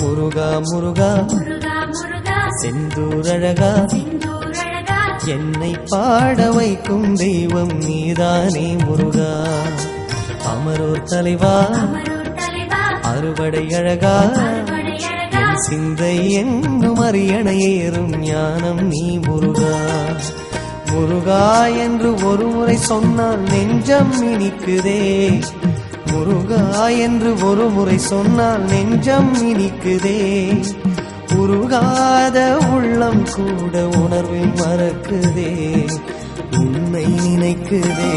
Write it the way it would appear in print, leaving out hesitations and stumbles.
முருகா முருகா செந்தூரழகா என்னை பாட வைக்கும் தெய்வம் நீதானே முருகா. அமரோர் தலைவா அறுபடை அழகா என் சிந்தை என்னும் அரியணை ஏறும் ஞானம் நீ முருகா. முருகா என்று ஒரு முறை சொன்னால் நெஞ்சம் இனிக்குதே. முருகா என்று ஒரு முறை சொன்னால் நெஞ்சம் இனிக்குதே. உருகாத உள்ளம் கூட உணர்வில் மறக்குதே, உன்னை நினைக்குதே.